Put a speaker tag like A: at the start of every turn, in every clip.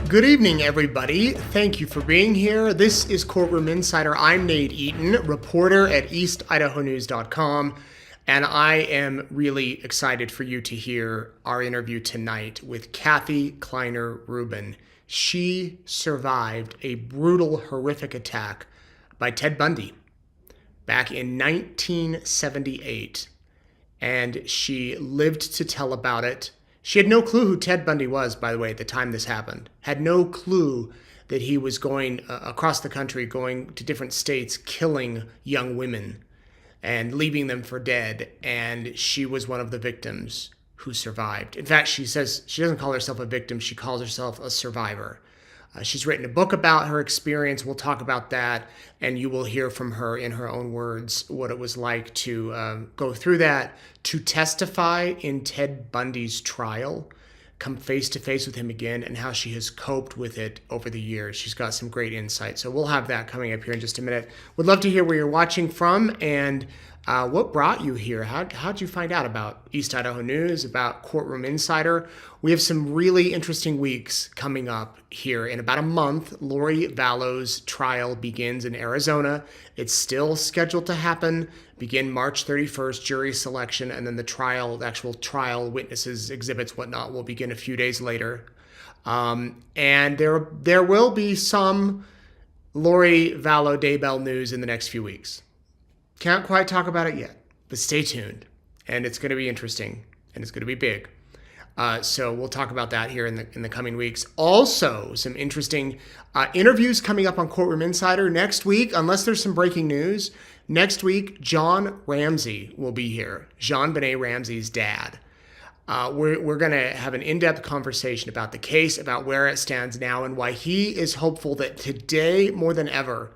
A: Good evening, everybody. Thank you for being here. This is Courtroom Insider. I'm Nate Eaton, reporter at eastidahonews.com, and I am really excited for you to hear our interview tonight with Kathy Kleiner Rubin. She survived a brutal, horrific attack by Ted Bundy back in 1978, and she lived to tell about it. She had no clue who Ted Bundy was, by the way, at the time this happened. Had no clue that he was going across the country, going to different states, killing young women and leaving them for dead. And she was one of the victims who survived. In fact, she says she doesn't call herself a victim. She calls herself a survivor. She's written a book about her experience. We'll talk about that, and you will hear from her in her own words what it was like to go through that, to testify in Ted Bundy's trial, come face to face with him again, and how she has coped with it over the years. She's got some great insight. So we'll have that coming up here in just a minute. Would love to hear where you're watching from and what brought you here. How'd you find out about East Idaho News, about Courtroom Insider? We have some really interesting weeks coming up here. In about a month, Lori Vallow's trial begins in Arizona. It's still scheduled to begin March 31st, jury selection, and then the actual trial, witnesses, exhibits, whatnot, will begin a few days later. And there will be some Lori Vallow Daybell news in the next few weeks. Can't quite talk about it yet, but stay tuned. And it's going to be interesting, and it's going to be big. So we'll talk about that here in the coming weeks. Also, some interesting interviews coming up on Courtroom Insider next week, unless there's some breaking news. Next week, John Ramsey will be here. JonBenet Ramsey's dad. We're going to have an in-depth conversation about the case, about where it stands now, and why he is hopeful that today, more than ever,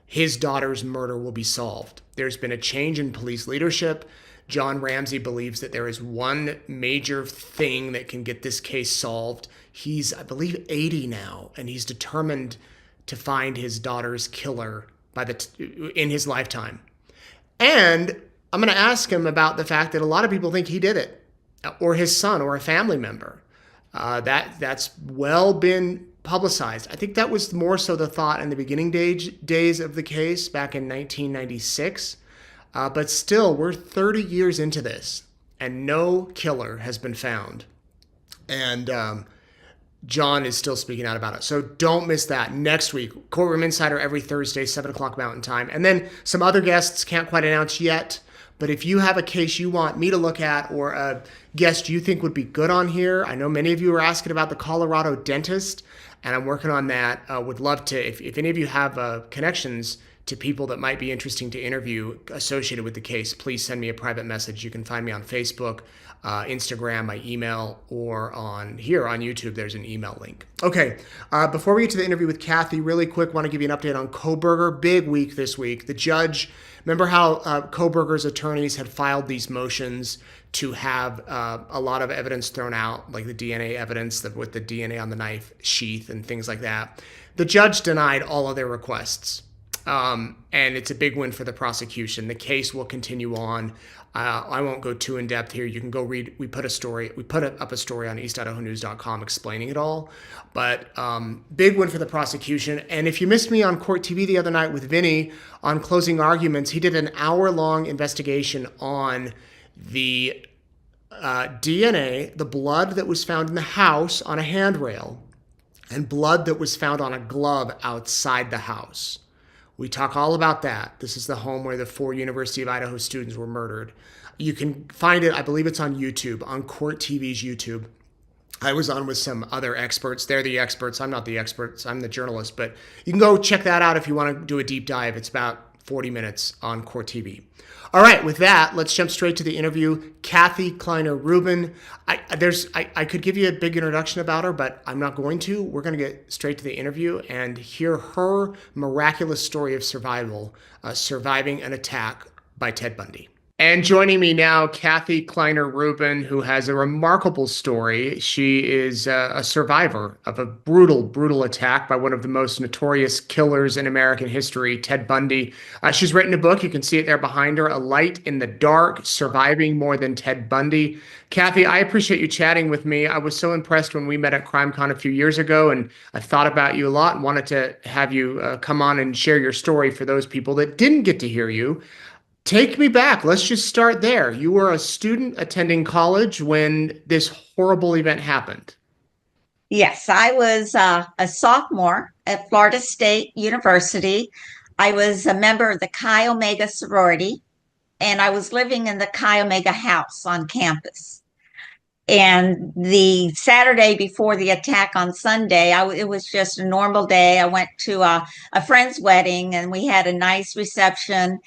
A: his daughter's murder will be solved. There's been a change in police leadership. John Ramsey believes that there is one major thing that can get this case solved. He's, I believe, 80 now, and he's determined to find his daughter's killer in his lifetime. And I'm going to ask him about the fact that a lot of people think he did it, or his son, or a family member. That's well been publicized. I think that was more so the thought in the beginning days of the case back in 1996. But still, we're 30 years into this, and no killer has been found. And John is still speaking out about it. So don't miss that. Next week, Courtroom Insider every Thursday, 7 o'clock Mountain Time. And then some other guests, can't quite announce yet. But if you have a case you want me to look at, or a guest you think would be good on here, I know many of you are asking about the Colorado dentist, and I'm working on that. Would love to, if any of you have connections to people that might be interesting to interview associated with the case, please send me a private message. You can find me on Facebook, Instagram, my email, or on YouTube, there's an email link. Okay, before we get to the interview with Kathy, really quick, want to give you an update on Kohberger. Big week this week. The judge, remember how Kohberger's attorneys had filed these motions to have a lot of evidence thrown out, like the DNA evidence with the DNA on the knife sheath and things like that. The judge denied all of their requests. And it's a big win for the prosecution. The case will continue on. I won't go too in depth here. You can go read. We put up a story on eastidahonews.com explaining it all. But big win for the prosecution. And if you missed me on Court TV the other night with Vinny on closing arguments, he did an hour-long investigation on the DNA, the blood that was found in the house on a handrail, and blood that was found on a glove outside the house. We talk all about that. This is the home where the 4 University of Idaho students were murdered. You can find it, I believe it's on YouTube, on Court TV's YouTube. I was on with some other experts. They're the experts. I'm not the experts. I'm the journalist. But you can go check that out if you want to do a deep dive. It's about 40 minutes on Court TV. All right, with that, let's jump straight to the interview. Kathy Kleiner Rubin. I could give you a big introduction about her, but I'm not going to. We're going to get straight to the interview and hear her miraculous story of survival, surviving an attack by Ted Bundy. And joining me now, Kathy Kleiner Rubin, who has a remarkable story. She is a survivor of a brutal, brutal attack by one of the most notorious killers in American history, Ted Bundy. She's written a book. You can see it there behind her, A Light in the Dark, Surviving More Than Ted Bundy. Kathy, I appreciate you chatting with me. I was so impressed when we met at CrimeCon a few years ago, and I thought about you a lot and wanted to have you come on and share your story for those people that didn't get to hear you. Take me back. Let's just start there. You were a student attending college when this horrible event happened.
B: Yes, I was a sophomore at Florida State University. I was a member of the Chi Omega sorority, and I was living in the Chi Omega house on campus. And the Saturday before the attack on Sunday, it was just a normal day. I went to a friend's wedding, and we had a nice reception.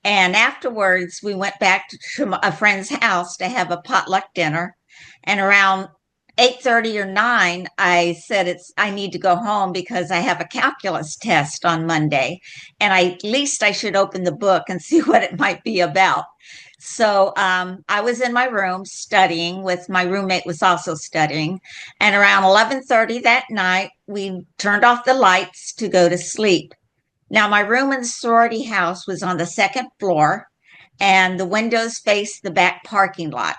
B: And afterwards, we went back to a friend's house to have a potluck dinner. And around 8:30 or 9, I said I need to go home because I have a calculus test on Monday, and at least I should open the book and see what it might be about. So I was in my room studying. With my roommate was also studying, and around 11:30 that night, we turned off the lights to go to sleep. Now, my room in the sorority house was on the second floor, and the windows faced the back parking lot.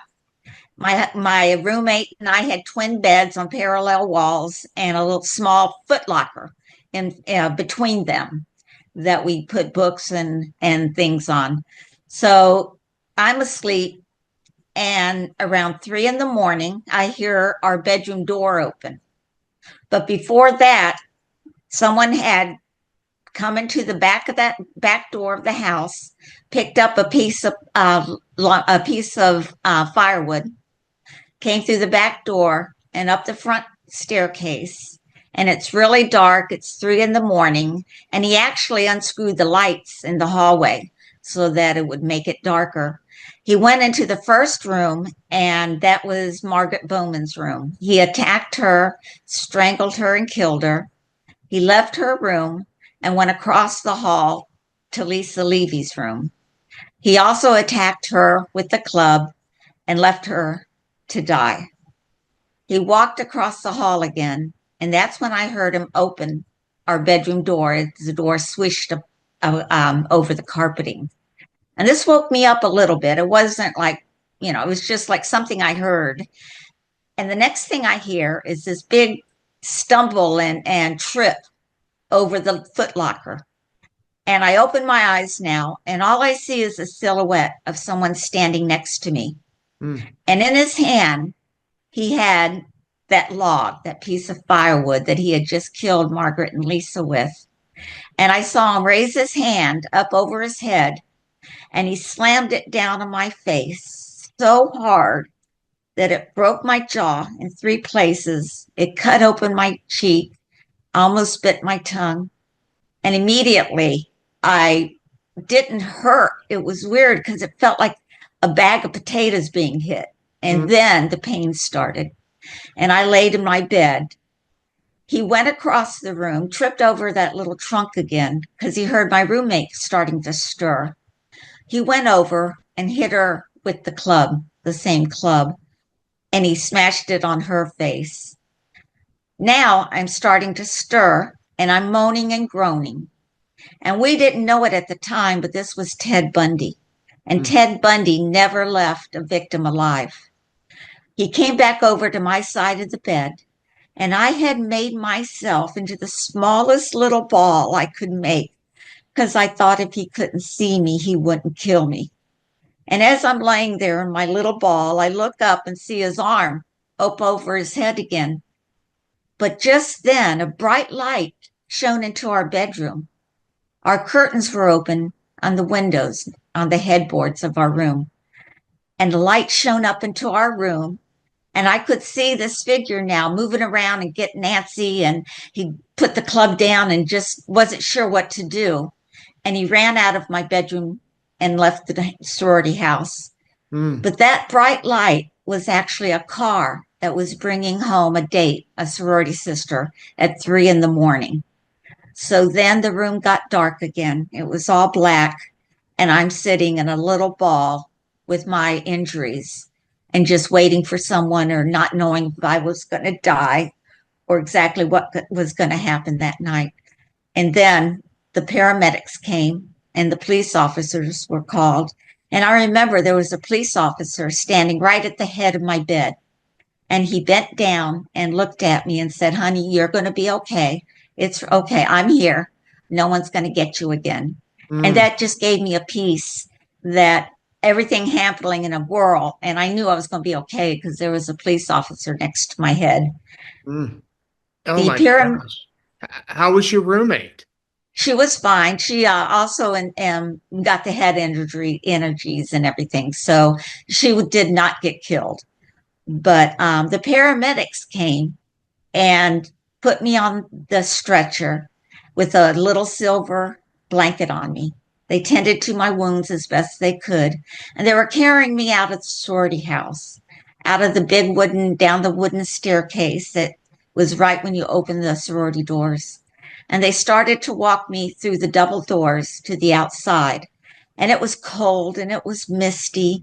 B: My roommate and I had twin beds on parallel walls and a little small footlocker in between them that we put books and things on. So I'm asleep, and around 3 in the morning, I hear our bedroom door open. But before that, someone had come into the back of that back door of the house, picked up a piece of firewood, came through the back door and up the front staircase. And it's really dark. It's 3 in the morning. And he actually unscrewed the lights in the hallway so that it would make it darker. He went into the first room, and that was Margaret Bowman's room. He attacked her, strangled her, and killed her. He left her room and went across the hall to Lisa Levy's room. He also attacked her with the club and left her to die. He walked across the hall again, and that's when I heard him open our bedroom door. The door swished over the carpeting. And this woke me up a little bit. It wasn't like, it was just like something I heard. And the next thing I hear is this big stumble and trip over the footlocker. And I open my eyes now, and all I see is a silhouette of someone standing next to me. And in his hand, he had that log, that piece of firewood that he had just killed Margaret and Lisa with. And I saw him raise his hand up over his head, and he slammed it down on my face so hard that it broke my jaw in 3 places. It cut open my cheek, almost bit my tongue. And immediately I didn't hurt. It was weird because it felt like a bag of potatoes being hit. And then the pain started. And I laid in my bed. He went across the room, tripped over that little trunk again because he heard my roommate starting to stir. He went over and hit her with the club, the same club, and he smashed it on her face. Now I'm starting to stir, and I'm moaning and groaning. And we didn't know it at the time, but this was Ted Bundy. And Ted Bundy never left a victim alive. He came back over to my side of the bed, and I had made myself into the smallest little ball I could make because I thought if he couldn't see me, he wouldn't kill me. And as I'm laying there in my little ball, I look up and see his arm up over his head again. But just then, a bright light shone into our bedroom. Our curtains were open on the windows, on the headboards of our room. And the light shone up into our room. And I could see this figure now moving around and getting antsy. And he put the club down and just wasn't sure what to do. And he ran out of my bedroom and left the sorority house. But that bright light was actually a car that was bringing home a date, a sorority sister, at 3 in the morning. So then the room got dark again. It was all black, and I'm sitting in a little ball with my injuries and just waiting for someone or not knowing if I was going to die or exactly what was going to happen that night. And then the paramedics came and the police officers were called. And I remember there was a police officer standing right at the head of my bed. And he bent down and looked at me and said, "Honey, you're going to be okay. It's okay. I'm here. No one's going to get you again." And
A: Mm,
B: that just gave me a peace that everything happening in a whirl. And I knew I was going to be okay because there was a police officer next to my head.
A: mm. Oh
B: The
A: my
B: param
A: gosh. How was your roommate?
B: She was fine. She also got the head energies and everything. So she did not get killed. But the paramedics came and put me on the stretcher with a little silver blanket on me. They tended to my wounds as best they could. And they were carrying me out of the sorority house, out of the big down the wooden staircase that was right when you opened the sorority doors. And they started to walk me through the double doors to the outside. And it was cold and it was misty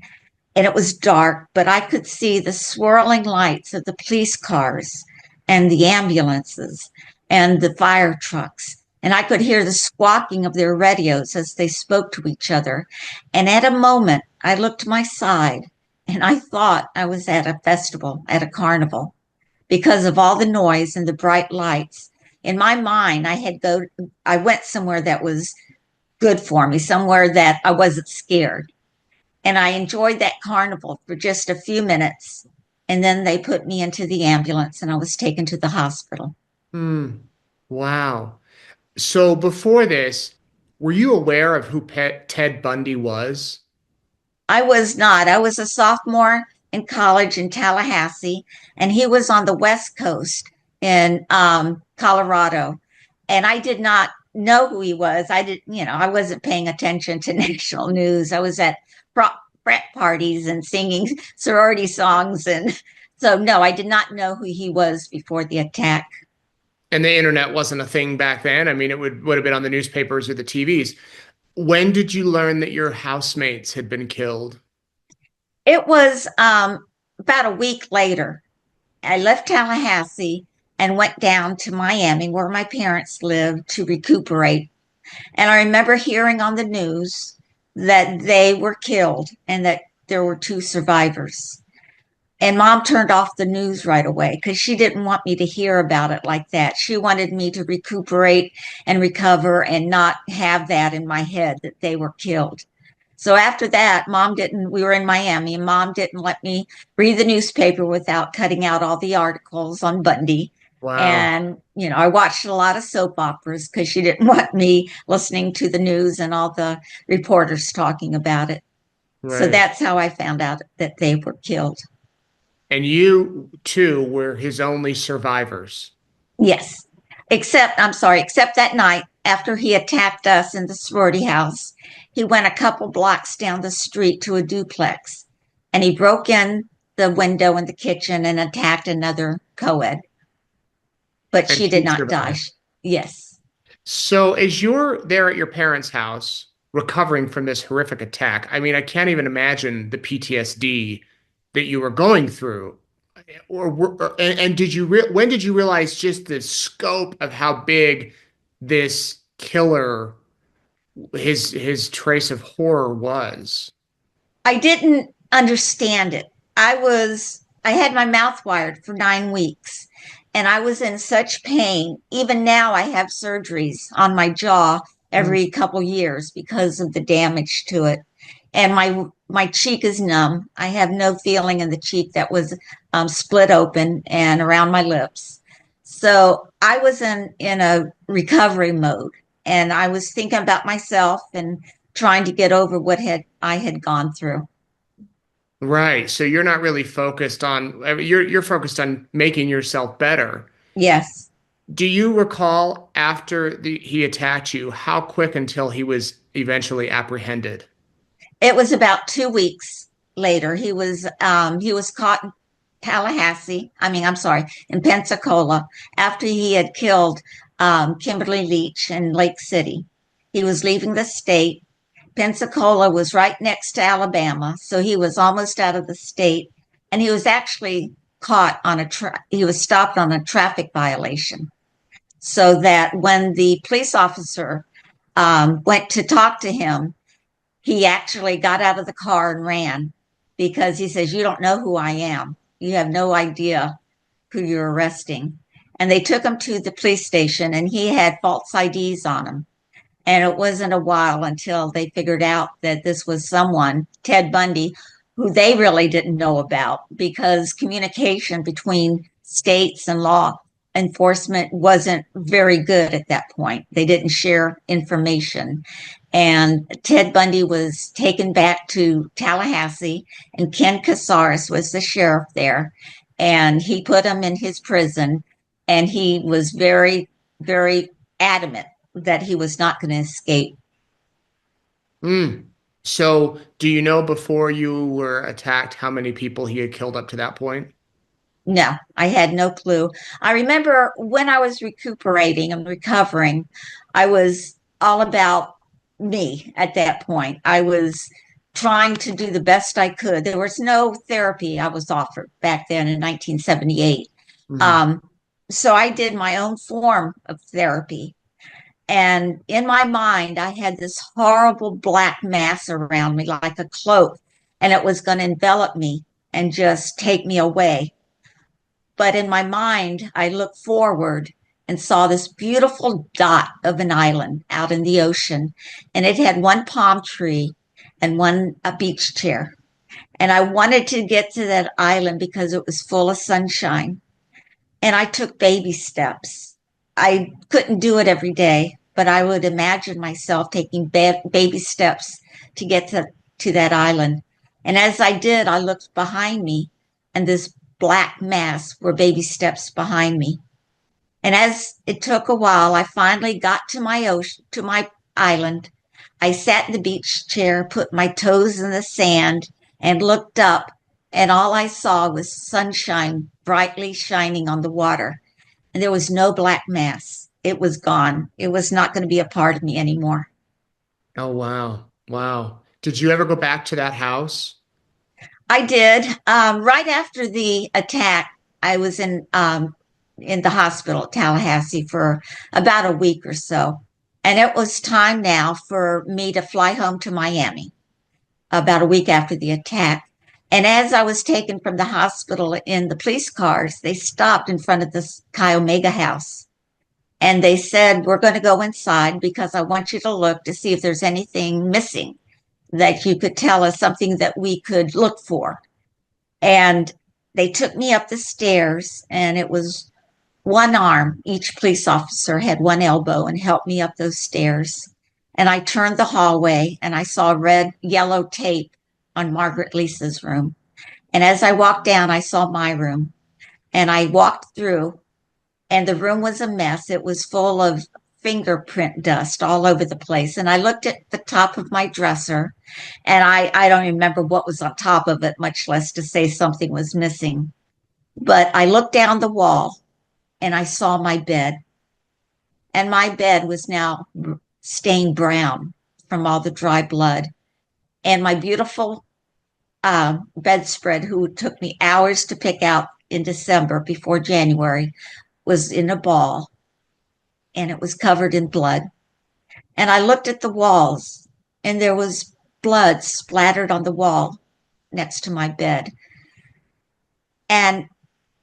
B: and it was dark, but I could see the swirling lights of the police cars and the ambulances and the fire trucks. And I could hear the squawking of their radios as they spoke to each other. And at a moment, I looked to my side and I thought I was at a festival, at a carnival, because of all the noise and the bright lights. In my mind, I went somewhere that was good for me, somewhere that I wasn't scared. And I enjoyed that carnival for just a few minutes. And then they put me into the ambulance and I was taken to the hospital.
A: Hmm. Wow. So before this, were you aware of who Ted Bundy was?
B: I was not. I was a sophomore in college in Tallahassee, and he was on the West Coast in Colorado. And I did not know who he was. I wasn't paying attention to national news. I was at frat parties and singing sorority songs. And so, no, I did not know who he was before the attack.
A: And the internet wasn't a thing back then. I mean, it would have been on the newspapers or the TVs. When did you learn that your housemates had been killed?
B: It was about a week later. I left Tallahassee and went down to Miami, where my parents lived, to recuperate. And I remember hearing on the news that they were killed and that there were two survivors. And mom turned off the news right away because she didn't want me to hear about it like that. She wanted me to recuperate and recover and not have that in my head that they were killed. So after that, we were in Miami and mom didn't let me read the newspaper without cutting out all the articles on Bundy.
A: Wow.
B: And, I watched a lot of soap operas because she didn't want me listening to the news and all the reporters talking about it. So
A: Right.
B: that's how I found out that they were killed.
A: And you too were his only survivors.
B: Yes. Except that night after he attacked us in the sorority house, he went a couple blocks down the street to a duplex and he broke in the window in the kitchen and attacked another co-ed. But
A: And
B: she did
A: he
B: not die.
A: survived.
B: Yes.
A: So as you're there at your parents' house recovering from this horrific attack, I mean, I can't even imagine the PTSD that you were going through. And did you when did you realize just the scope of how big this killer, his trace of horror was?
B: I didn't understand it. I had my mouth wired for 9 weeks and I was in such pain. Even now I have surgeries on my jaw
A: Mm.
B: every couple years because of the damage to it. And my cheek is numb. I have no feeling in the cheek that was split open and around my lips. So I was in a recovery mode and I was thinking about myself and trying to get over what I had gone through.
A: Right. So you're not really focused on you're focused on making yourself better.
B: Yes.
A: Do you recall after he attacked you, how quick until he was eventually apprehended?
B: It was about 2 weeks later. He was caught in Tallahassee. I'm sorry, in Pensacola after he had killed Kimberly Leach in Lake City. He was leaving the state Pensacola was right next to Alabama, so he was almost out of the state, and he was actually caught on he was stopped on a traffic violation. So that when the police officer went to talk to him, he actually got out of the car and ran because he says, "You don't know who I am. You have no idea who you're arresting." And they took him to the police station, and he had false IDs on him. And it wasn't a while until they figured out that this was someone, Ted Bundy, who they really didn't know about because communication between states and law enforcement wasn't very good at that point. They didn't share information. And Ted Bundy was taken back to Tallahassee, and Ken Casares was the sheriff there. And he put him in his prison, and he was very, very adamant that he was not going to escape.
A: So do you know before you were attacked how many people he had killed up to that point?
B: No, I had no clue. I remember when I was recuperating and recovering, I was all about me at that point. I was trying to do the best I could. There was no therapy I was offered back then in 1978. So I did my own form of therapy. And in my mind, I had this horrible black mass around me like a cloak, and it was going to envelop me and just take me away. But in my mind, I looked forward and saw this beautiful dot of an island out in the ocean. And it had one palm tree and a beach chair. And I wanted to get to that island because it was full of sunshine. And I took baby steps. I couldn't do it every day, but I would imagine myself taking baby steps to get to that island. And as I did, I looked behind me, and this black mass were baby steps behind me. And as it took a while, I finally got to my island. I sat in the beach chair, put my toes in the sand, and looked up, and all I saw was sunshine brightly shining on the water. And there was no black mass. It was gone. It was not going to be a part of me anymore.
A: Oh, wow. Wow. Did you ever go back to that house?
B: I did. Right after the attack, I was in the hospital at Tallahassee for about a week or so. And it was time now for me to fly home to Miami about a week after the attack. And as I was taken from the hospital in the police cars, they stopped in front of this Chi Omega house. And they said, "We're going to go inside because I want you to look to see if there's anything missing that you could tell us, something that we could look for." And they took me up the stairs, and it was one arm. Each police officer had one elbow and helped me up those stairs. And I turned the hallway, and I saw red, yellow tape on Margaret Lisa's room. And as I walked down, I saw my room. And I walked through, and the room was a mess. It was full of fingerprint dust all over the place. And I looked at the top of my dresser, and I don't remember what was on top of it, much less to say something was missing. But I looked down the wall, and I saw my bed. And my bed was now stained brown from all the dry blood. And my beautiful bedspread, who took me hours to pick out in December before January, was in a ball, and it was covered in blood. And I looked at the walls, and there was blood splattered on the wall next to my bed. And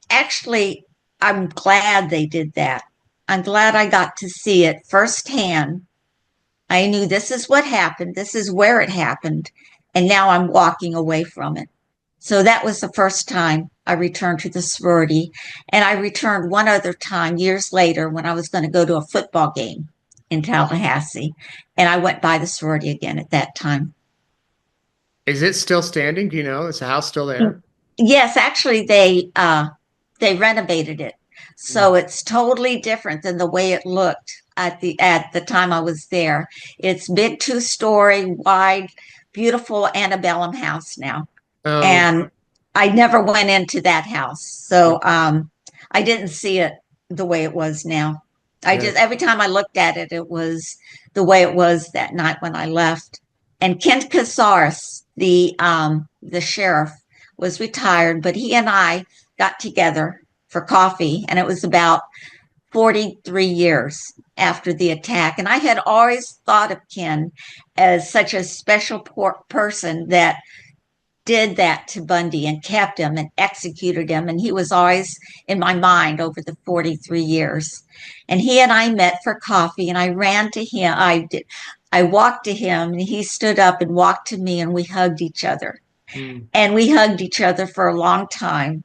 B: actually, I'm glad they did that. I'm glad I got to see it firsthand. I knew this is what happened. This is where it happened. And now I'm walking away from it. So that was the first time I returned to the sorority. And I returned one other time years later when I was going to go to a football game in Tallahassee. And I went by the sorority again at that time.
A: Is it still standing? Do you know? Is the house still there?
B: Yes, actually, they renovated it. So it's totally different than the way it looked at the time I was there. It's big, 2-story, wide, beautiful antebellum house now.
A: Oh.
B: And I never went into that house. So I didn't see it the way it was now. Every time I looked at it, it was the way it was that night when I left. And Kent Casares, the sheriff, was retired, but he and I got together for coffee, and it was about 43 years after the attack. And I had always thought of Ken as such a special person that did that to Bundy and kept him and executed him. And he was always in my mind over the 43 years. And he and I met for coffee, and I ran to him. I walked to him, and he stood up and walked to me, and we hugged each other.
A: Mm.
B: And we hugged each other for a long time.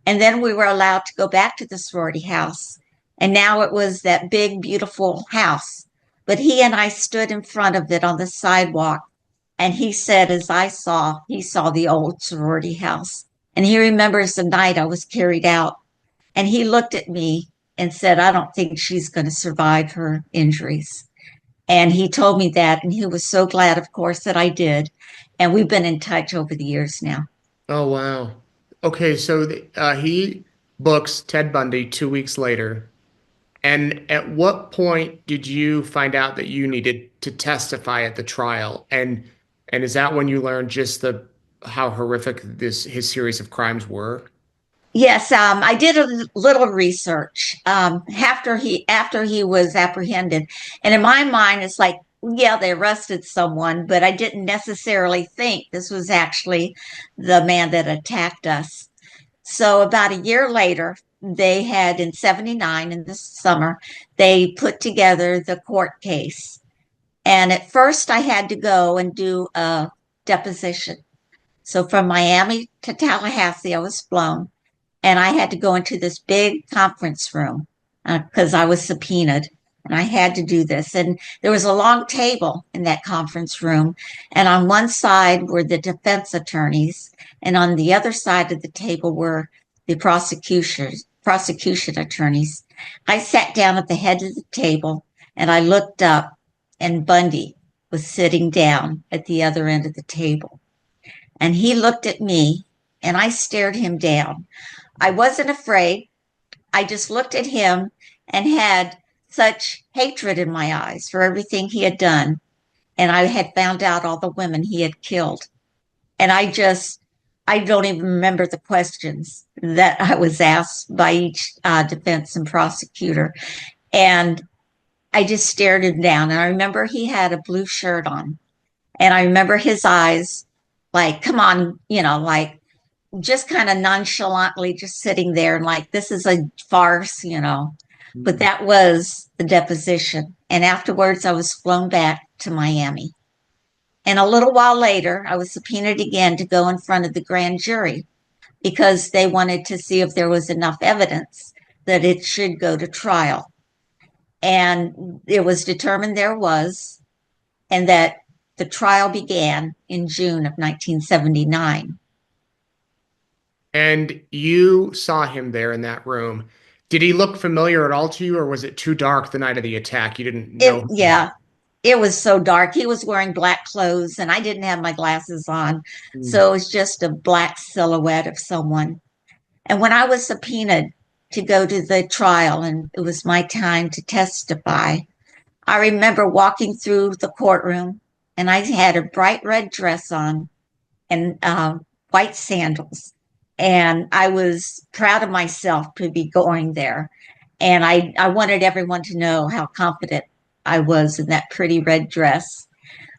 B: And then we were allowed to go back to the sorority house. And now it was that big, beautiful house. But he and I stood in front of it on the sidewalk. And he said, he saw the old sorority house. And he remembers the night I was carried out. And he looked at me and said, I don't think she's going to survive her injuries. And he told me that. And he was so glad, of course, that I did. And we've been in touch over the years now.
A: Oh, wow. Okay, so he books Ted Bundy 2 weeks later. And at what point did you find out that you needed to testify at the trial? And is that when you learned just the how horrific his series of crimes were?
B: Yes, I did a little research after he was apprehended, and in my mind, it's like, yeah, they arrested someone, but I didn't necessarily think this was actually the man that attacked us. So about a year later, they had in '79 in the summer, they put together the court case, and at first I had to go and do a deposition. So from Miami to Tallahassee, I was flown, and I had to go into this big conference room because I was subpoenaed, and I had to do this. And there was a long table in that conference room, and on one side were the defense attorneys, and on the other side of the table were the prosecution attorneys. I sat down at the head of the table, and I looked up, and Bundy was sitting down at the other end of the table. And he looked at me, and I stared him down. I wasn't afraid. I just looked at him and had such hatred in my eyes for everything he had done. And I had found out all the women he had killed. And I don't even remember the questions that I was asked by each defense and prosecutor. And I just stared him down. And I remember he had a blue shirt on. And I remember his eyes like, come on, like just kind of nonchalantly just sitting there and like, this is a farce. But that was the deposition. And afterwards, I was flown back to Miami. And a little while later, I was subpoenaed again to go in front of the grand jury because they wanted to see if there was enough evidence that it should go to trial. And it was determined there was, and that the trial began in June of 1979.
A: And you saw him there in that room. Did he look familiar at all to you, or was it too dark the night of the attack? You didn't know?
B: Yeah, it was so dark. He was wearing black clothes, and I didn't have my glasses on. So it was just a black silhouette of someone. And when I was subpoenaed to go to the trial, and it was my time to testify, I remember walking through the courtroom, and I had a bright red dress on and white sandals. And I was proud of myself to be going there. And I wanted everyone to know how confident I was in that pretty red dress.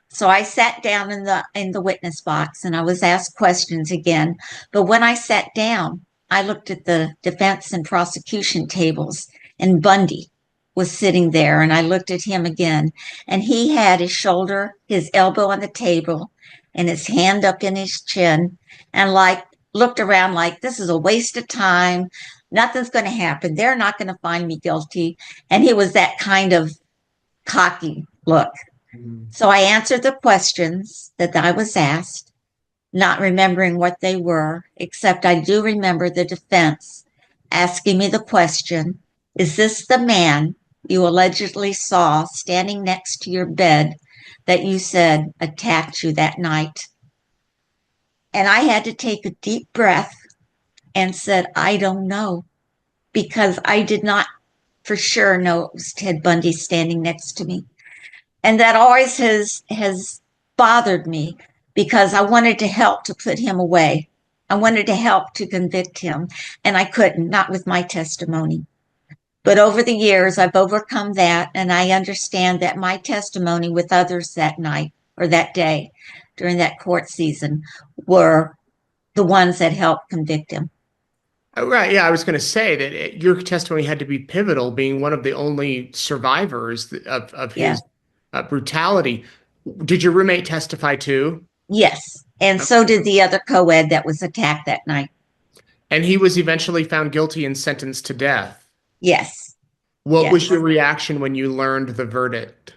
B: So I sat down in the witness box, and I was asked questions again. But when I sat down, I looked at the defense and prosecution tables, and Bundy was sitting there, and I looked at him again, and he had his elbow on the table and his hand up in his chin, and like looked around like, this is a waste of time. Nothing's going to happen. They're not going to find me guilty. And he was that kind of cocky look. So I answered the questions that I was asked, not remembering what they were, except I do remember the defense asking me the question, is this the man you allegedly saw standing next to your bed that you said attacked you that night? And I had to take a deep breath and said, I don't know, because I did not for sure know it was Ted Bundy standing next to me. And that always has bothered me because I wanted to help to put him away. I wanted to help to convict him, and I couldn't, not with my testimony. But over the years, I've overcome that, and I understand that my testimony with others that night or that day during that court season were the ones that helped convict him.
A: Right. Yeah, I was going to say that your testimony had to be pivotal, being one of the only survivors of
B: Yeah.
A: his brutality. Did your roommate testify too?
B: Yes. And so did the other co-ed that was attacked that night.
A: And he was eventually found guilty and sentenced to death.
B: Yes.
A: What was
B: Yes.
A: your reaction when you learned the verdict?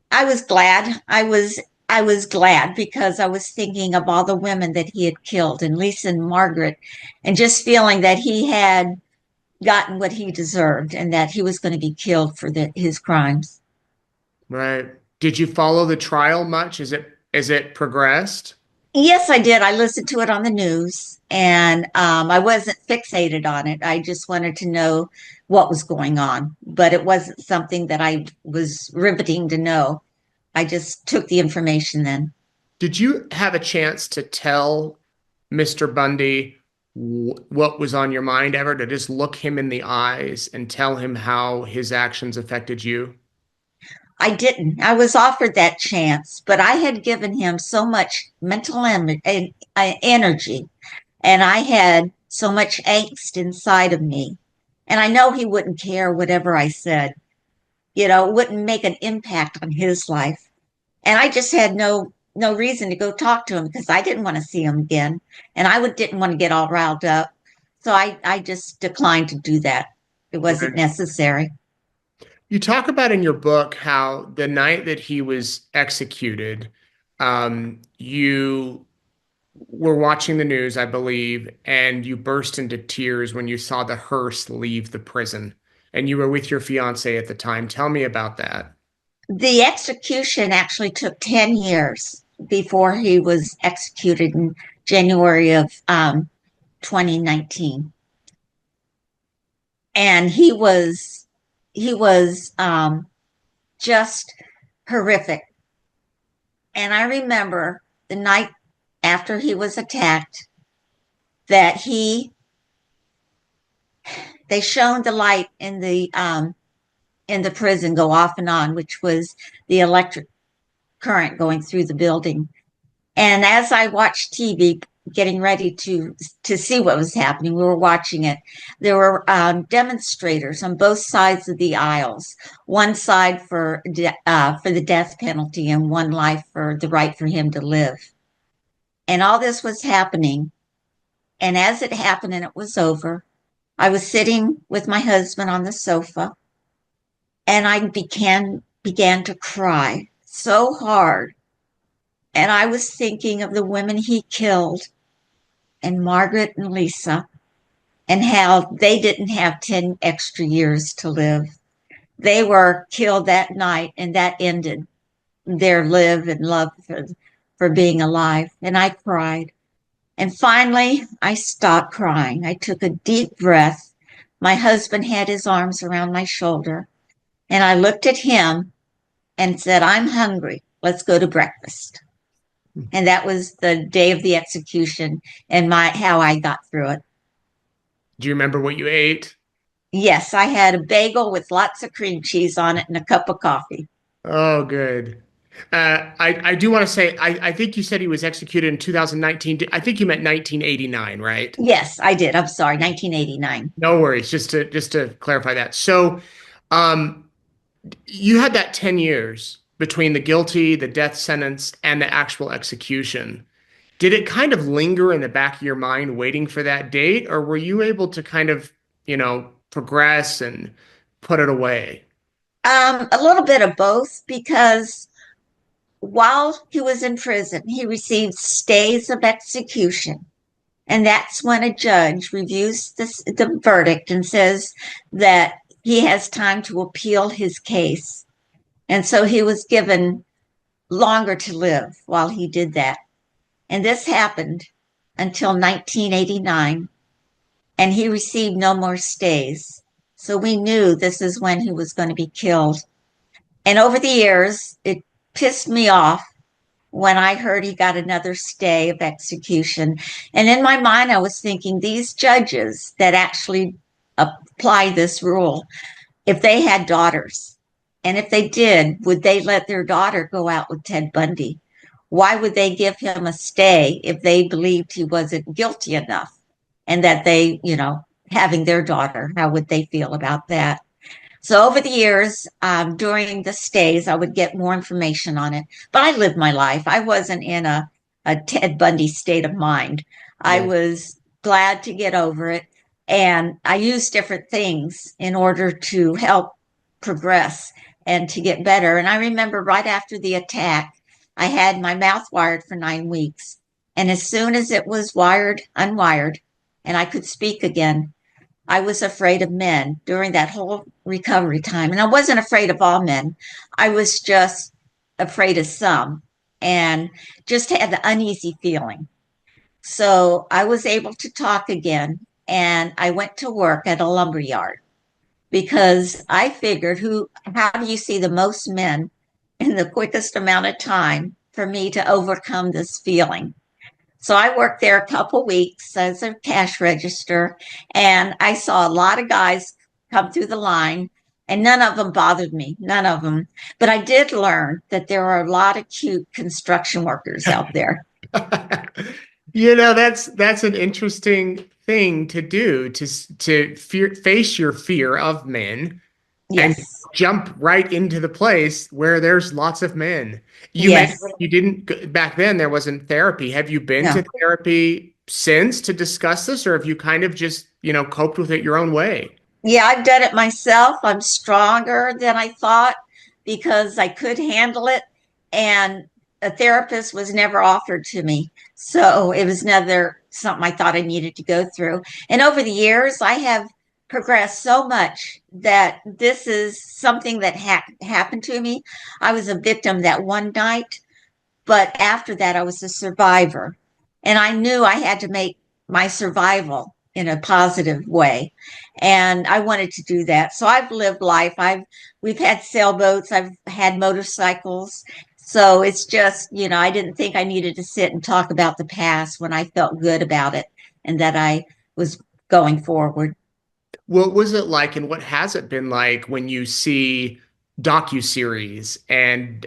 B: I was glad. I was glad because I was thinking of all the women that he had killed and Lisa and Margaret, and just feeling that he had gotten what he deserved and that he was going to be killed for his crimes.
A: Right. Did you follow the trial much as it progressed?
B: Yes, I did. I listened to it on the news, and I wasn't fixated on it. I just wanted to know what was going on, but it wasn't something that I was riveting to know. I just took the information then.
A: Did you have a chance to tell Mr. Bundy what was on your mind ever, to just look him in the eyes and tell him how his actions affected you?
B: I didn't. I was offered that chance, but I had given him so much mental energy, and I had so much angst inside of me. And I know he wouldn't care whatever I said. It wouldn't make an impact on his life. And I just had no reason to go talk to him because I didn't want to see him again, and didn't want to get all riled up. So I just declined to do that. It wasn't
A: Right.
B: necessary.
A: You talk about in your book how the night that he was executed, you were watching the news, I believe, and you burst into tears when you saw the hearse leave the prison, and you were with your fiance at the time. Tell me about that.
B: The execution actually took 10 years before he was executed in January of 2019. And he was just horrific. And I remember the night after he was attacked that they shone the light in the prison go off and on, which was the electric current going through the building. And as I watched TV, getting ready to see what was happening, we were watching it. There were demonstrators on both sides of the aisles. One side for the death penalty, and one life for the right for him to live. And all this was happening. And as it happened and it was over, I was sitting with my husband on the sofa, and I began to cry so hard. And I was thinking of the women he killed, and Margaret and Lisa, and how they didn't have 10 extra years to live. They were killed that night, and that ended their live and love for being alive. And I cried. And finally, I stopped crying. I took a deep breath. My husband had his arms around my shoulder, and I looked at him and said, "I'm hungry. Let's go to breakfast." And that was the day of the execution and how I got through it.
A: Do you remember what you ate?
B: Yes, I had a bagel with lots of cream cheese on it and a cup of coffee.
A: Oh, good. I do want to say, I think you said he was executed in 2019. I think you meant 1989, right?
B: Yes, I did. I'm sorry, 1989.
A: No worries. Just to clarify that. So, um, you had that 10 years between the guilty, the death sentence, and the actual execution. Did it kind of linger in the back of your mind waiting for that date, or were you able to kind of, progress and put it away?
B: A little bit of both, because while he was in prison, he received stays of execution. And that's when a judge reviews the verdict and says that he has time to appeal his case. And so he was given longer to live while he did that. And this happened until 1989, and he received no more stays. So we knew this is when he was going to be killed. And over the years, it pissed me off when I heard he got another stay of execution. And in my mind, I was thinking these judges that actually apply this rule, if they had daughters, and if they did, would they let their daughter go out with Ted Bundy? Why would they give him a stay if they believed he wasn't guilty enough? And that they, having their daughter, how would they feel about that? So over the years, during the stays, I would get more information on it. But I lived my life. I wasn't in a Ted Bundy state of mind. I
A: Yeah.
B: was glad to get over it. And I used different things in order to help progress and to get better. And I remember right after the attack, I had my mouth wired for 9 weeks. And as soon as it was unwired, and I could speak again, I was afraid of men during that whole recovery time. And I wasn't afraid of all men. I was just afraid of some and just had the uneasy feeling. So I was able to talk again and I went to work at a lumber yard because I figured how do you see the most men in the quickest amount of time for me to overcome this feeling? So I worked there a couple weeks as a cash register, and I saw a lot of guys come through the line, and none of them bothered me, none of them. But I did learn that there are a lot of cute construction workers out there.
A: That's an interesting thing to do face your fear of men and
B: Yes,
A: jump right into the place where there's lots of men. You mentioned
B: yes,
A: you didn't back then there wasn't therapy. Have you been
B: no.
A: to therapy since to discuss this, or have you kind of just, coped with it your own way?
B: Yeah, I've done it myself. I'm stronger than I thought because I could handle it. And a therapist was never offered to me. So it was never something I thought I needed to go through. And over the years, I have progressed so much that this is something that happened to me. I was a victim that one night, but after that, I was a survivor. And I knew I had to make my survival in a positive way. And I wanted to do that. So I've lived life. We've had sailboats, I've had motorcycles. So it's just, I didn't think I needed to sit and talk about the past when I felt good about it and that I was going forward.
A: What was it like, and what has it been like when you see docuseries and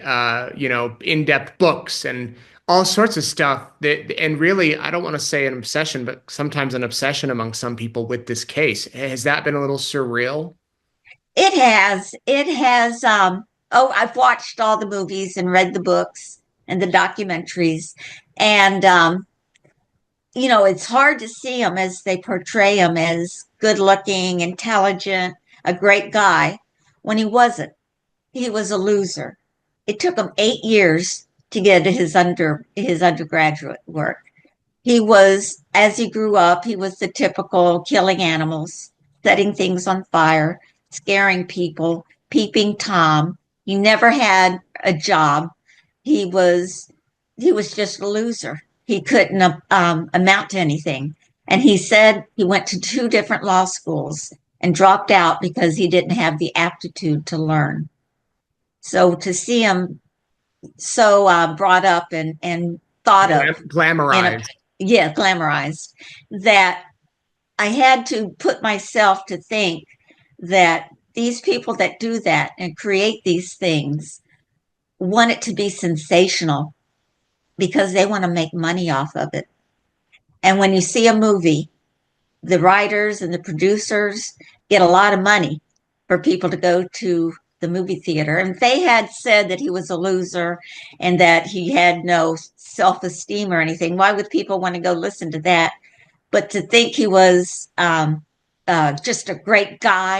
A: in-depth books and all sorts of stuff and really, I don't want to say an obsession, but sometimes an obsession among some people with this case. Has that been a little surreal?
B: It has. It has. I've watched all the movies and read the books and the documentaries. And, it's hard to see him as they portray him as good looking, intelligent, a great guy when he wasn't. He was a loser. It took him 8 years to get his undergraduate work. He was, as he grew up, he was the typical killing animals, setting things on fire, scaring people, peeping Tom. He never had a job. He was he was just a loser. He couldn't amount to anything. And he said he went to two different law schools and dropped out because he didn't have the aptitude to learn. So to see him so brought up and thought of in a
A: Glamorized.
B: yeah glamorized that I had to put myself to think that these people that do that and create these things want it to be sensational because they want to make money off of it. And when you see a movie, the writers and the producers get a lot of money for people to go to the movie theater. And if they had said that he was a loser and that he had no self esteem or anything, why would people want to go listen to that? But to think he was just a great guy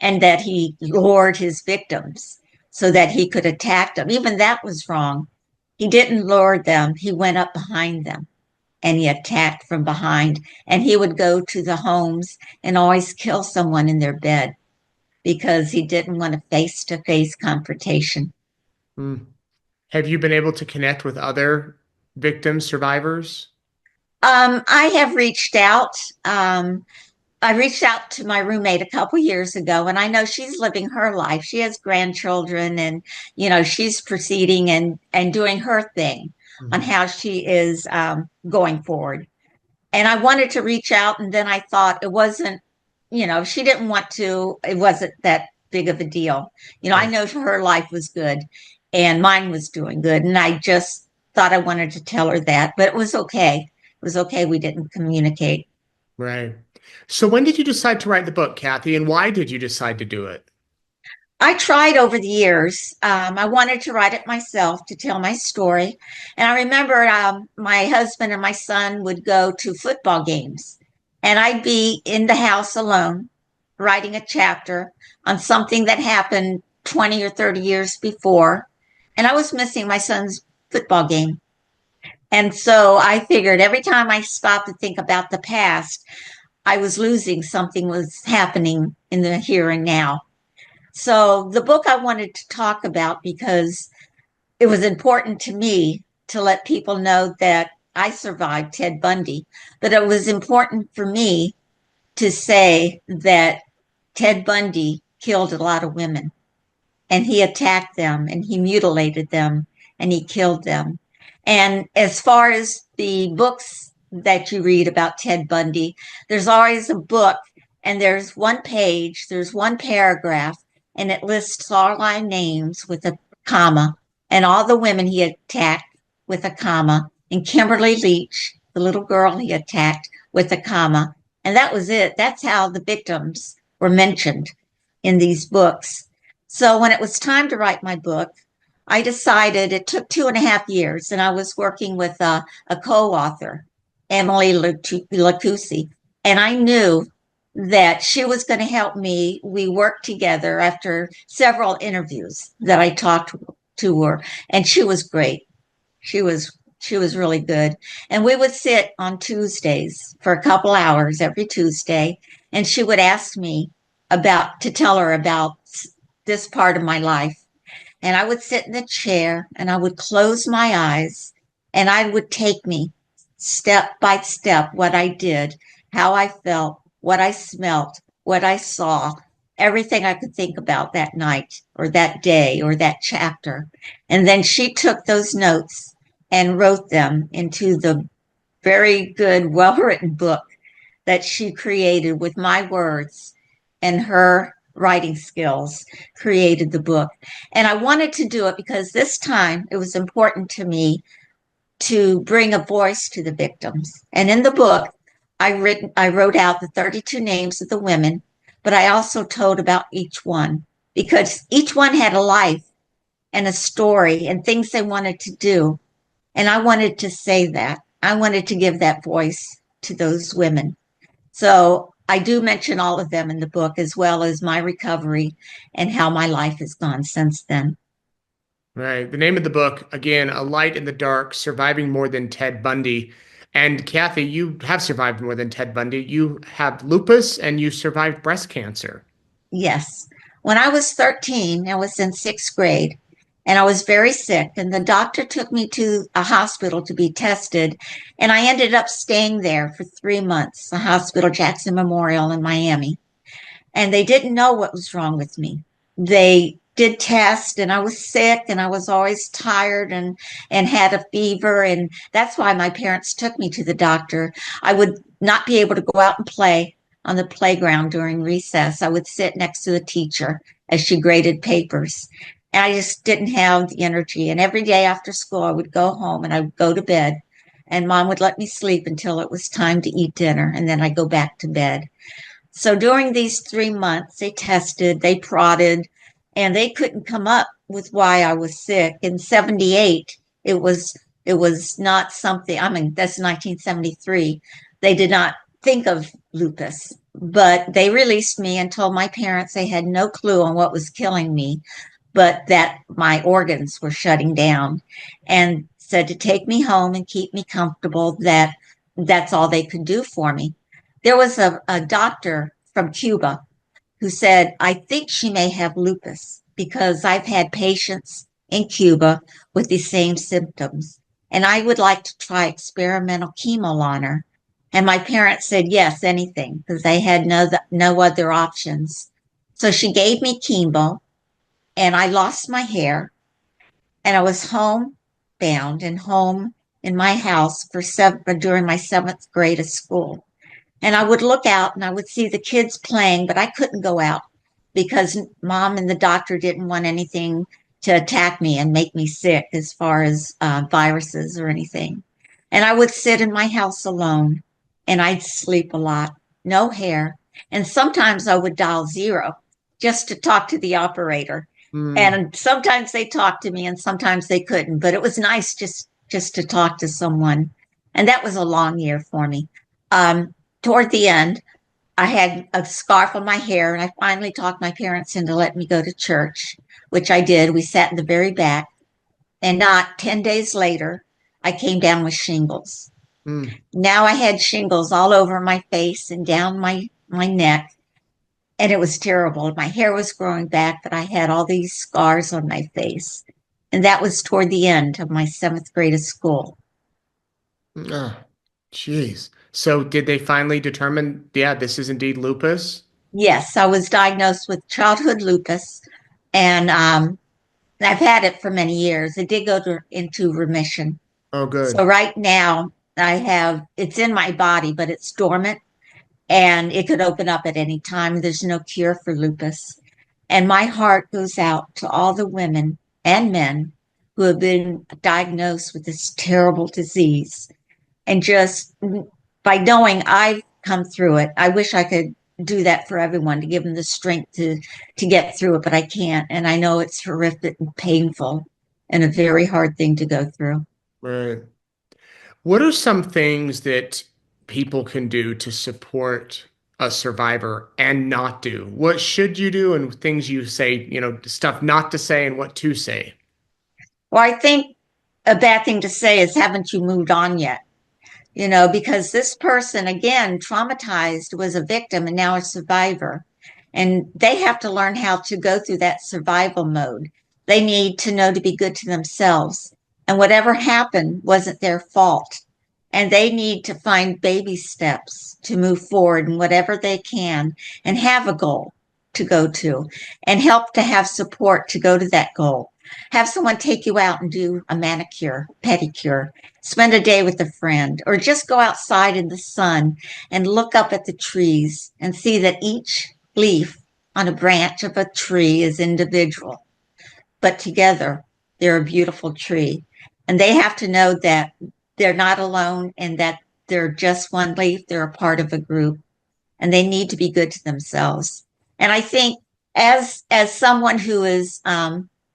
B: and that he lured his victims so that he could attack them, even that was wrong. He didn't lure them; he went up behind them and he attacked from behind. And he would go to the homes and always kill someone in their bed because he didn't want a face to face confrontation.
A: Hmm. Have you been able to connect with other victims, survivors?
B: I have reached out. I reached out to my roommate a couple years ago, and I know she's living her life. She has grandchildren, and she's proceeding and doing her thing on
A: Mhm.
B: how she is going forward. And I wanted to reach out, and then I thought it wasn't, she didn't want to. It wasn't that big of a deal. I
A: Right.
B: know her life was good, and mine was doing good, and I just thought I wanted to tell her that, but it was okay. It was okay. We didn't communicate.
A: Right. So when did you decide to write the book, Kathy, and why did you decide to do it?
B: I tried over the years. I wanted to write it myself to tell my story. And I remember my husband and my son would go to football games, and I'd be in the house alone writing a chapter on something that happened 20 or 30 years before. And I was missing my son's football game. And so I figured every time I stopped to think about the past, I was losing something was happening in the here and now. So the book I wanted to talk about because it was important to me to let people know that I survived Ted Bundy, but it was important for me to say that Ted Bundy killed a lot of women, and he attacked them and he mutilated them and he killed them. And as far as the books that you read about Ted Bundy, there's always a book and there's one page, there's one paragraph, and it lists all our names with a comma and all the women he attacked with a comma, and Kimberly Leach, the little girl he attacked, with a comma. And that was it. That's how the victims were mentioned in these books. So when it was time to write my book, I decided it took 2.5 years, and I was working with a co-author, Emily Lacusi, and I knew that she was going to help me. We worked together after several interviews that I talked to her, and she was great. She was really good. And we would sit on Tuesdays for a couple hours every Tuesday, and she would ask me about to tell her about this part of my life. And I would sit in the chair and I would close my eyes and I would take me step by step what I did, how I felt, what I smelt, what I saw, everything I could think about that night or that day or that chapter. And then she took those notes and wrote them into the very good, well written book that she created with my words, and her writing skills created the book. And I wanted to do it because this time it was important to me to bring a voice to the victims. And in the book, I wrote out the 32 names of the women, but I also told about each one because each one had a life and a story and things they wanted to do. And I wanted to say that. I wanted to give that voice to those women. So I do mention all of them in the book, as well as my recovery and how my life has gone since then.
A: Right. The name of the book, again, A Light in the Dark, Surviving More Than Ted Bundy. And Kathy, you have survived more than Ted Bundy. You have lupus and you survived breast cancer.
B: Yes. When I was 13, I was in sixth grade and I was very sick. And the doctor took me to a hospital to be tested. And I ended up staying there for 3 months, the hospital, Jackson Memorial in Miami. And they didn't know what was wrong with me. They did tests and I was sick and I was always tired and had a fever. And that's why my parents took me to the doctor. I would not be able to go out and play on the playground during recess. I would sit next to the teacher as she graded papers. And I just didn't have the energy. And every day after school, I would go home and I would go to bed. And mom would let me sleep until it was time to eat dinner. And then I'd go back to bed. So during these 3 months, they tested, they prodded, and they couldn't come up with why I was sick. In 78, it was not something, I mean, that's 1973. They did not think of lupus, but they released me and told my parents they had no clue on what was killing me, but that my organs were shutting down, and said to take me home and keep me comfortable, that that's all they could do for me. There was a doctor from Cuba who said, I think she may have lupus because I've had patients in Cuba with the same symptoms. And I would like to try experimental chemo on her. And my parents said yes, anything, because they had no other options. So she gave me chemo, and I lost my hair, and I was homebound and home in my house during my seventh grade of school. And I would look out and I would see the kids playing, but I couldn't go out because mom and the doctor didn't want anything to attack me and make me sick as far as viruses or anything. And I would sit in my house alone and I'd sleep a lot, no hair. And sometimes I would dial 0 just to talk to the operator.
A: Mm.
B: And sometimes they talked to me and sometimes they couldn't, but it was nice just to talk to someone. And that was a long year for me. Toward the end, I had a scarf on my hair, and I finally talked my parents into letting me go to church, which I did. We sat in the very back, and not 10 days later, I came down with shingles.
A: Mm.
B: Now I had shingles all over my face and down my neck, and it was terrible. My hair was growing back, but I had all these scars on my face. And that was toward the end of my seventh grade of school.
A: Oh, jeez. So did they finally determine, yeah, this is indeed lupus?
B: Yes, I was diagnosed with childhood lupus, and I've had it for many years. It did into remission.
A: Oh,
B: So
A: good.
B: right now it's in my body, but it's dormant and it could open up at any time. There's no cure for lupus. And my heart goes out to all the women and men who have been diagnosed with this terrible disease. And just by knowing I've come through it, I wish I could do that for everyone to give them the strength to get through it, but I can't. And I know it's horrific and painful and a very hard thing to go through.
A: Right. What are some things that people can do to support a survivor and not do? What should you do and things you say, stuff not to say and what to say?
B: Well, I think a bad thing to say is, haven't you moved on yet? Because this person, again, traumatized, was a victim and now a survivor. And they have to learn how to go through that survival mode. They need to know to be good to themselves. And whatever happened wasn't their fault. And they need to find baby steps to move forward in whatever they can and have a goal to go to and help to have support to go to that goal. Have someone take you out and do a manicure, pedicure, spend a day with a friend, or just go outside in the sun and look up at the trees and see that each leaf on a branch of a tree is individual, but together they're a beautiful tree. And they have to know that they're not alone and that they're just one leaf, they're a part of a group, and they need to be good to themselves. And I think as someone who is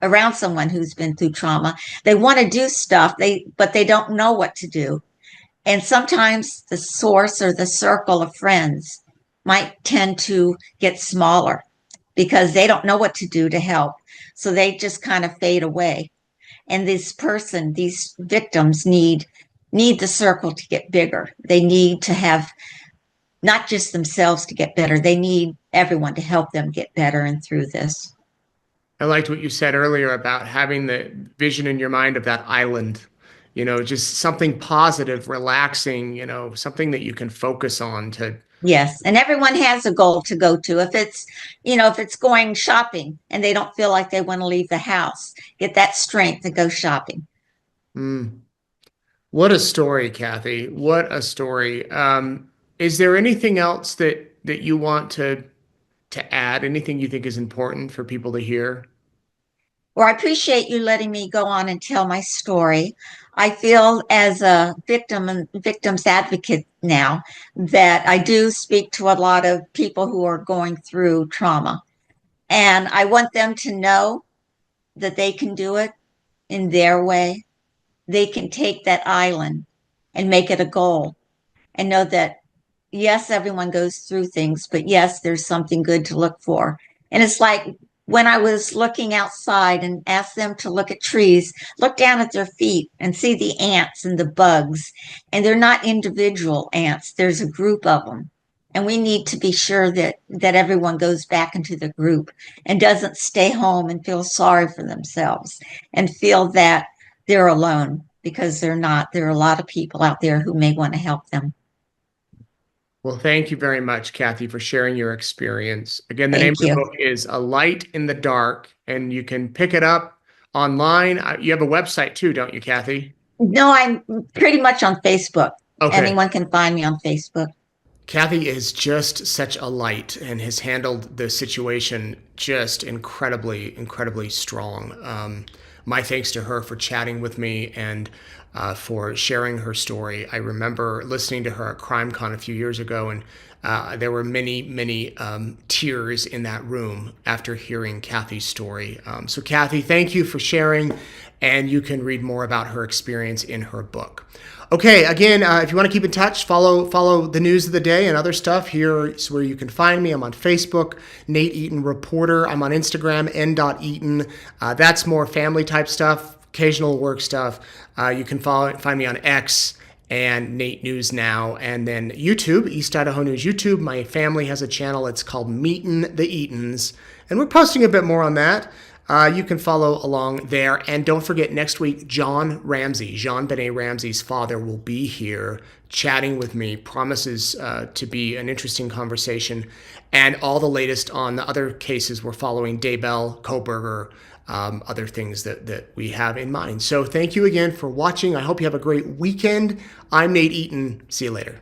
B: around someone who's been through trauma, they want to do stuff, but they don't know what to do. And sometimes the source or the circle of friends might tend to get smaller because they don't know what to do to help. So they just kind of fade away. And these victims need the circle to get bigger. They need to have not just themselves to get better. They need everyone to help them get better and through this.
A: I liked what you said earlier about having the vision in your mind of that island, just something positive, relaxing, something that you can focus on to.
B: Yes, and everyone has a goal to go to. If it's going shopping and they don't feel like they want to leave the house, get that strength to go shopping.
A: Mm. What a story, Kathy. What a story. Is there anything else that you want to add? Anything you think is important for people to hear?
B: Well, I appreciate you letting me go on and tell my story. I feel as a victim and victims advocate now that I do speak to a lot of people who are going through trauma. And I want them to know that they can do it in their way. They can take that island and make it a goal and know that, yes, everyone goes through things, but yes, there's something good to look for. And it's like when I was looking outside and asked them to look at trees, look down at their feet and see the ants and the bugs. And they're not individual ants, there's a group of them. And we need to be sure that everyone goes back into the group and doesn't stay home and feel sorry for themselves and feel that they're alone, because they're not. There are a lot of people out there who may want to help them.
A: Well, thank you very much, Kathy, for sharing your experience. Again, the name
B: Thank
A: of the
B: you.
A: book is A Light in the Dark, and you can pick it up online. You have a website too, don't you, Kathy?
B: No, I'm pretty much on Facebook.
A: Okay.
B: Anyone can find me on Facebook.
A: Kathy is just such a light and has handled the situation just incredibly, incredibly strong. My thanks to her for chatting with me and for sharing her story. I remember listening to her at CrimeCon a few years ago, and there were many, many tears in that room after hearing Kathy's story. So, Kathy, thank you for sharing, and you can read more about her experience in her book. Okay, again, if you want to keep in touch, follow the news of the day and other stuff. Here is where you can find me. I'm on Facebook, Nate Eaton Reporter. I'm on Instagram, n.eaton. That's more family type stuff, occasional work stuff. You can find me on X and Nate News Now, and then YouTube, East Idaho News YouTube. My family has a channel. It's called Meetin' the Eatons, and we're posting a bit more on that. You can follow along there. And don't forget, next week, John Ramsey, Jean-Benet Ramsey's father, will be here chatting with me. Promises to be an interesting conversation. And all the latest on the other cases we're following, Daybell, Koberger, other things that we have in mind. So thank you again for watching. I hope you have a great weekend. I'm Nate Eaton. See you later.